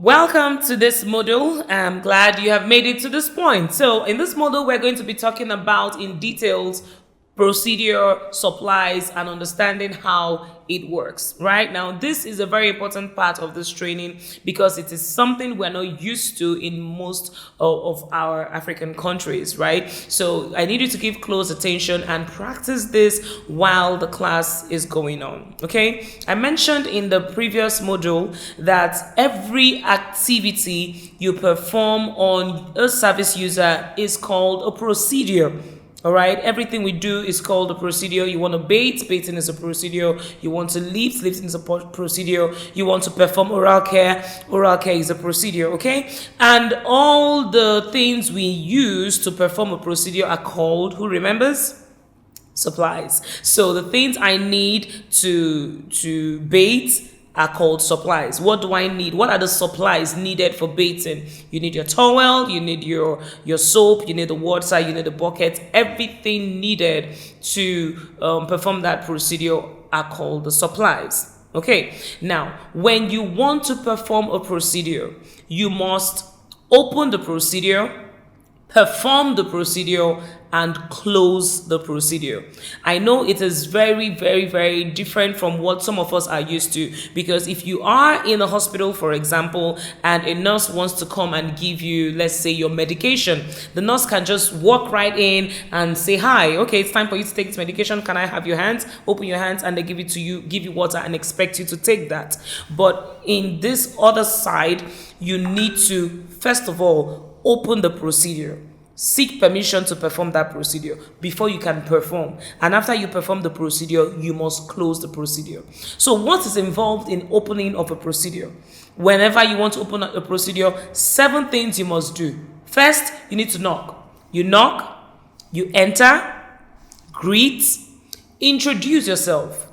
Welcome to this module. I'm glad you have made it to this point. So in this module, we're going to be talking about in details procedure, supplies, and understanding how it works. Right now, this is a very important part of this training because it is something we're not used to in most of our African countries, right? So I need you to give close attention and practice this while the class is going on. Okay, I mentioned in the previous module that every activity you perform on a service user is called a procedure. All right, everything we do is called a procedure. You want to baiting is a procedure. You want to lifting is a procedure. You want to perform oral care is a procedure, okay? And all the things we use to perform a procedure are called, who remembers? Supplies. So the things I need to bait are called supplies. What do I need? What are the supplies needed for baiting? You need your towel, you need your soap, you need the water, you need the bucket. Everything needed to perform that procedure are called the supplies. Okay, now when you want to perform a procedure, you must open the procedure, perform the procedure, and close the procedure. I know it is very, very, very different from what some of us are used to, because if you are in a hospital, for example, and a nurse wants to come and give you, let's say, your medication, the nurse can just walk right in and say, hi, okay, it's time for you to take this medication. Can I have your hands? Open your hands, and they give it to you, give you water, and expect you to take that. But in this other side, you need to, first of all, open the procedure. Seek permission to perform that procedure before you can perform. And after you perform the procedure, you must close the procedure. So what is involved in opening of a procedure? Whenever you want to open a procedure, 7 things you must do. First, you need to knock. You knock, you enter, greet, introduce yourself,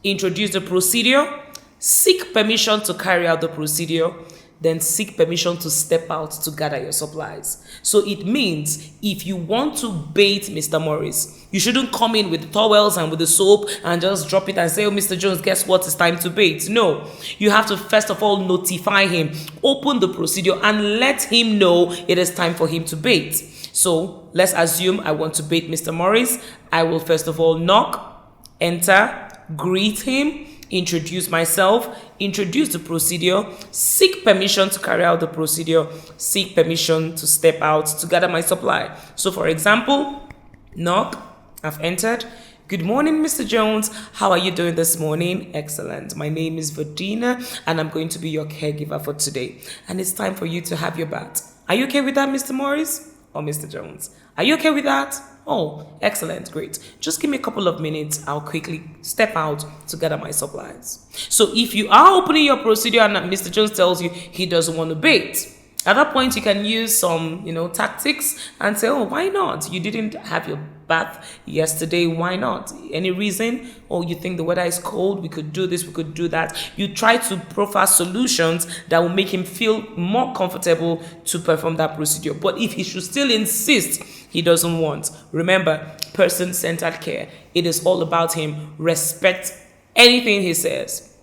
introduce the procedure, seek permission to carry out the procedure, then seek permission to step out to gather your supplies. So it means if you want to bait Mr. Morris, you shouldn't come in with the towels and with the soap and just drop it and say, oh, Mr. Jones, guess what? It's time to bait. No, you have to first of all notify him, open the procedure, and let him know it is time for him to bait. So let's assume I want to bait Mr. Morris. I will first of all knock, enter, greet him, introduce myself, introduce the procedure, seek permission to carry out the procedure, seek permission to step out to gather my supply. So for example, knock, I've entered. Good morning, Mr. Jones. How are you doing this morning? Excellent. My name is Verdina, and I'm going to be your caregiver for today. And it's time for you to have your bath. Are you okay with that, Mr. Morris or Mr. Jones? Are you okay with that? Oh, excellent, great. Just give me a couple of minutes. I'll quickly step out to gather my supplies. So if you are opening your procedure and Mr. Jones tells you he doesn't want to bait, at that point you can use some, tactics and say, oh, why not? You didn't have your bath yesterday. Why not? Any reason? Oh, you think the weather is cold? We could do this, we could do that. You try to profile solutions that will make him feel more comfortable to perform that procedure. But if he should still insist he doesn't want, remember, person-centered care. It is all about him. Respect anything he says.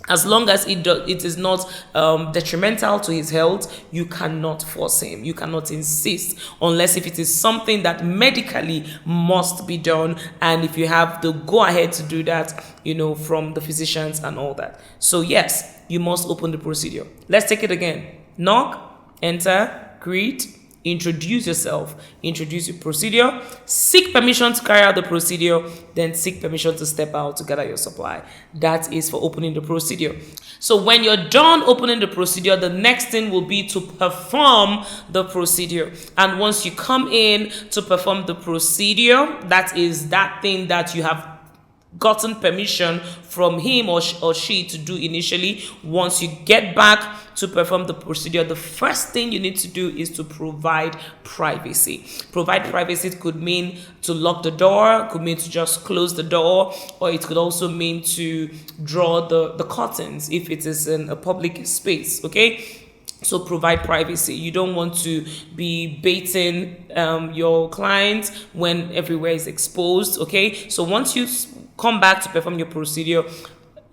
As long as it is not detrimental to his health, you cannot force him. You cannot insist, unless if it is something that medically must be done, and if you have the go-ahead to do that, from the physicians and all that. So yes, you must open the procedure. Let's take it again. Knock, enter, greet, introduce yourself, introduce your procedure, seek permission to carry out the procedure, then seek permission to step out to gather your supply. That is for opening the procedure. So when you're done opening the procedure, the next thing will be to perform the procedure. And once you come in to perform the procedure, that is that thing that you have gotten permission from him or she to do initially. Once you get back to perform the procedure, the first thing you need to do is to provide privacy. Provide privacy could mean to lock the door, could mean to just close the door, or it could also mean to draw the curtains if it is in a public space, okay? So provide privacy. You don't want to be baiting your clients when everywhere is exposed, okay? So once you come back to perform your procedure,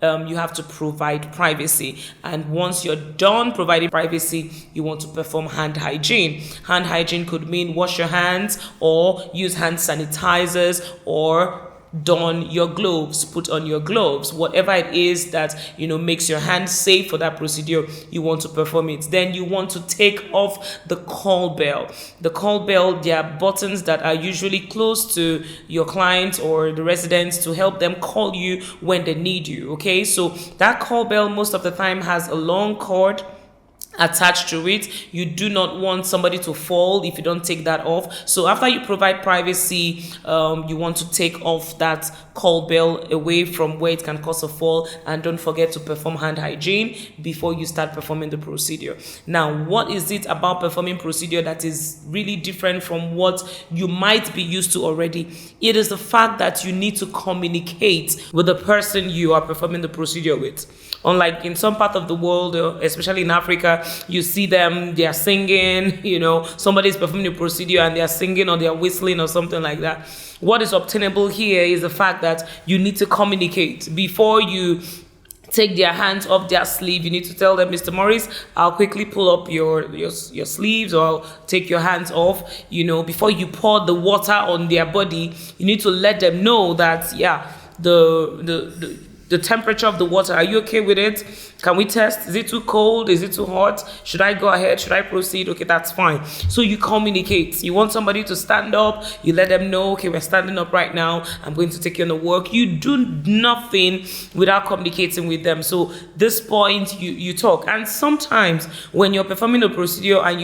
you have to provide privacy. And once you're done providing privacy, you want to perform hand hygiene. Hand hygiene could mean wash your hands or use hand sanitizers or don your gloves, put on your gloves, whatever it is that makes your hands safe for that procedure. You want to perform it. Then you want to take off the call bell. The call bell, there are buttons that are usually close to your client or the residents to help them call you when they need you. Okay, so that call bell most of the time has a long cord attached to it. You do not want somebody to fall if you don't take that off. So after you provide privacy, you want to take off that call bell away from where it can cause a fall, and don't forget to perform hand hygiene before you start performing the procedure. Now, what is it about performing procedure that is really different from what you might be used to already? It is the fact that you need to communicate with the person you are performing the procedure with. Unlike in some part of the world, especially in Africa, you see them, they are singing, somebody's performing the procedure and they are singing or they are whistling or something like that. What is obtainable here is the fact that you need to communicate. Before you take their hands off their sleeve, you need to tell them, Mr. Morris, I'll quickly pull up your sleeves, or I'll take your hands off. Before you pour the water on their body, you need to let them know that, the temperature of the water, are you okay with it? Can we test? Is it too cold? Is it too hot? Should I go ahead? Should I proceed? Okay, that's fine. So you communicate. You want somebody to stand up, you let them know, okay, we're standing up right now, I'm going to take you on the work. You do nothing without communicating with them. So this point, you talk. And sometimes when you're performing a procedure and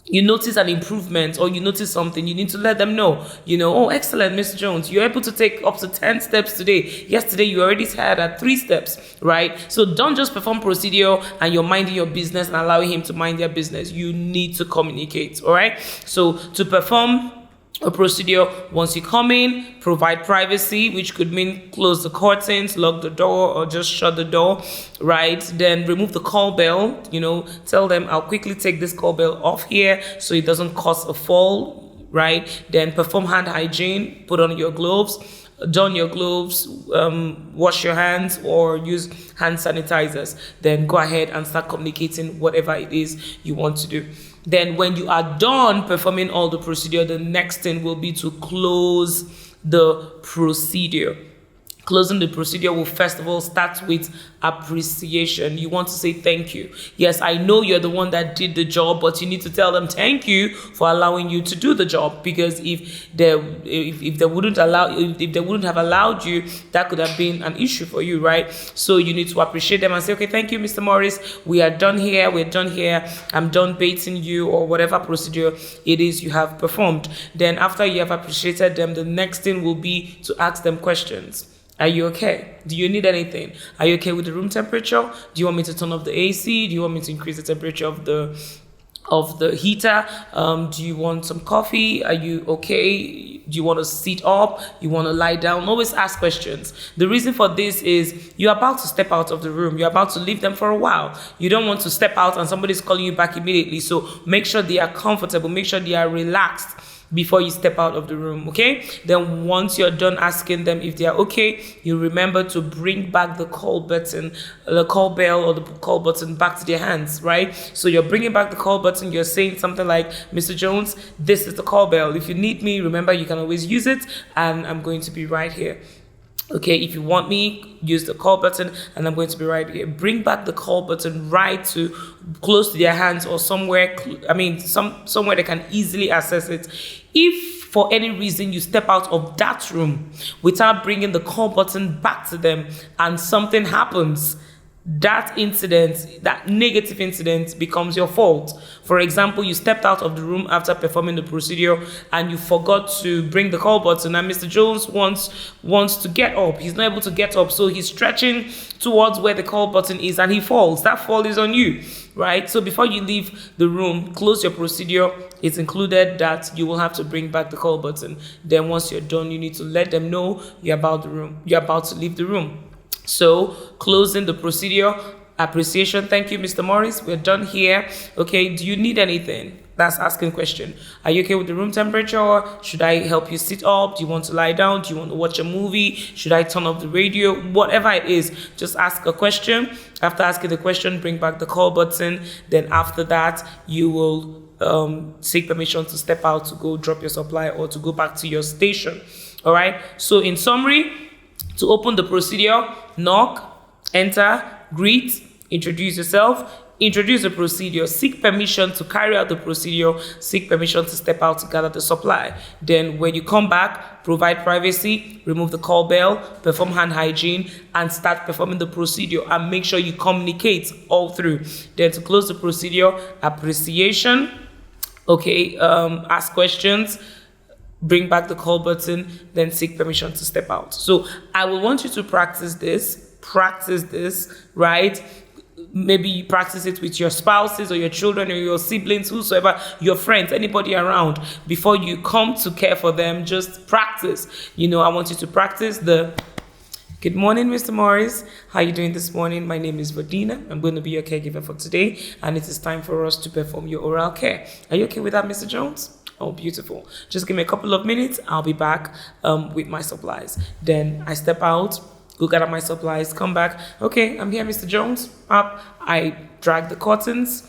you notice an improvement or you notice something, you need to let them know, oh, excellent, Mr. Jones, you're able to take up to 10 steps today. Yesterday, you already had at 3 steps, right? So don't just perform procedure and you're minding your business and allowing him to mind their business. You need to communicate, all right? So to perform a procedure, once you come in, provide privacy, which could mean close the curtains, lock the door, or just shut the door, right? Then remove the call bell, tell them, I'll quickly take this call bell off here so it doesn't cause a fall, right? Then perform hand hygiene, put on your gloves, don your gloves, wash your hands or use hand sanitizers. Then go ahead and start communicating whatever it is you want to do. Then when you are done performing all the procedure, the next thing will be to close the procedure. Closing the procedure will first of all start with appreciation. You want to say thank you. Yes, I know you're the one that did the job, but you need to tell them thank you for allowing you to do the job. Because if they wouldn't have allowed you, that could have been an issue for you, right? So you need to appreciate them and say, okay, thank you, Mr. Morris. We are done here. We're done here. I'm done baiting you, or whatever procedure it is you have performed. Then after you have appreciated them, the next thing will be to ask them questions. Are you okay? Do you need anything? Are you okay with the room temperature? Do you want me to turn off the AC? Do you want me to increase the temperature of the heater? Do you want some coffee? Are you okay? Do you want to sit up? You want to lie down? Always ask questions. The reason for this is you're about to step out of the room. You're about to leave them for a while. You don't want to step out and somebody's calling you back immediately. So make sure they are comfortable. Make sure they are relaxed before you step out of the room, okay? Then once you're done asking them if they are okay, you remember to bring back the call button, the call bell or the call button back to their hands, right? So you're bringing back the call button, you're saying something like, Mr. Jones, this is the call bell. If you need me, remember you can always use it, and I'm going to be right here. Okay, if you want me, use the call button and I'm going to be right here. Bring back the call button right to close to their hands or somewhere, somewhere they can easily access it. If for any reason you step out of that room without bringing the call button back to them and something happens, that incident, that negative incident becomes your fault. For example, you stepped out of the room after performing the procedure and you forgot to bring the call button, and Mr. Jones wants to get up. He's not able to get up, so he's stretching towards where the call button is and he falls. That fall is on you, right? So before you leave the room, close your procedure. It's included that you will have to bring back the call button. Then once you're done, you need to let them know you're about to leave the room. So closing the procedure, Appreciation. Thank you, Mr. Morris. We're done here. Okay. Do you need anything? That's asking question. Are you okay with the room temperature? Should I help you sit up? Do you want to lie down? Do you want to watch a movie? Should I turn off the radio? Whatever it is, just ask a question. After asking the question, bring back the call button. Then after that, you will seek permission to step out to go drop your supply or to go back to your station. All right. So in summary, to open the procedure, knock, enter, greet, introduce yourself, introduce the procedure, seek permission to carry out the procedure, seek permission to step out to gather the supply. Then when you come back, provide privacy, remove the call bell, perform hand hygiene, and start performing the procedure, and make sure you communicate all through. Then to close the procedure, appreciation, okay, ask questions, bring back the call button, then seek permission to step out. So I will want you to practice this, right? Maybe you practice it with your spouses or your children or your siblings, whosoever, your friends, anybody around. Before you come to care for them, just practice. I want you to practice the good morning, Mr. Morris. How are you doing this morning? My name is Vadina. I'm going to be your caregiver for today, and it is time for us to perform your oral care. Are you okay with that, Mr. Jones? Oh, beautiful. Just give me a couple of minutes. I'll be back with my supplies. Then I step out, go gather my supplies, come back. Okay, I'm here, Mr. Jones. Up. I drag the curtains.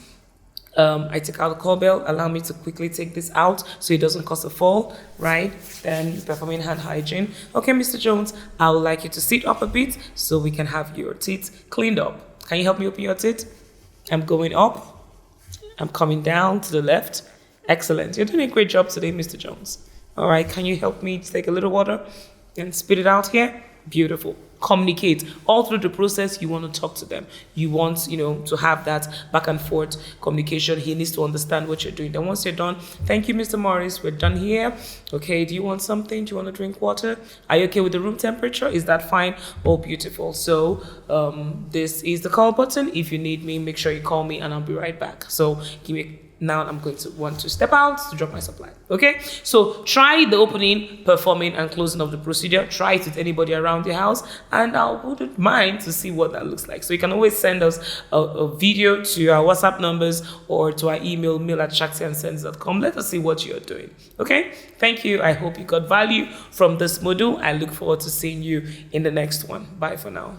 I take out the call bell. Allow me to quickly take this out so it doesn't cause a fall, right? Then performing hand hygiene. Okay, Mr. Jones, I would like you to sit up a bit so we can have your teeth cleaned up. Can you help me open your teeth? I'm going up. I'm coming down to the left. Excellent. You're doing a great job today, Mr. Jones. All right, can you help me take a little water and spit it out here? Beautiful. Communicate. All through the process, you want to talk to them. You want, to have that back and forth communication. He needs to understand what you're doing. Then once you're done, thank you, Mr. Morris. We're done here. Okay, do you want something? Do you want to drink water? Are you okay with the room temperature? Is that fine? Oh, beautiful. So this is the call button. If you need me, make sure you call me and I'll be right back. So now I'm going to want to step out to drop my supply. Okay, so try the opening, performing, and closing of the procedure. Try it with anybody around your house, and I wouldn't mind to see what that looks like. So you can always send us a video to our WhatsApp numbers or to our email, mail@shaktiandsends.com. Let us see what you're doing. Okay, thank you. I hope you got value from this module. I look forward to seeing you in the next one. Bye for now.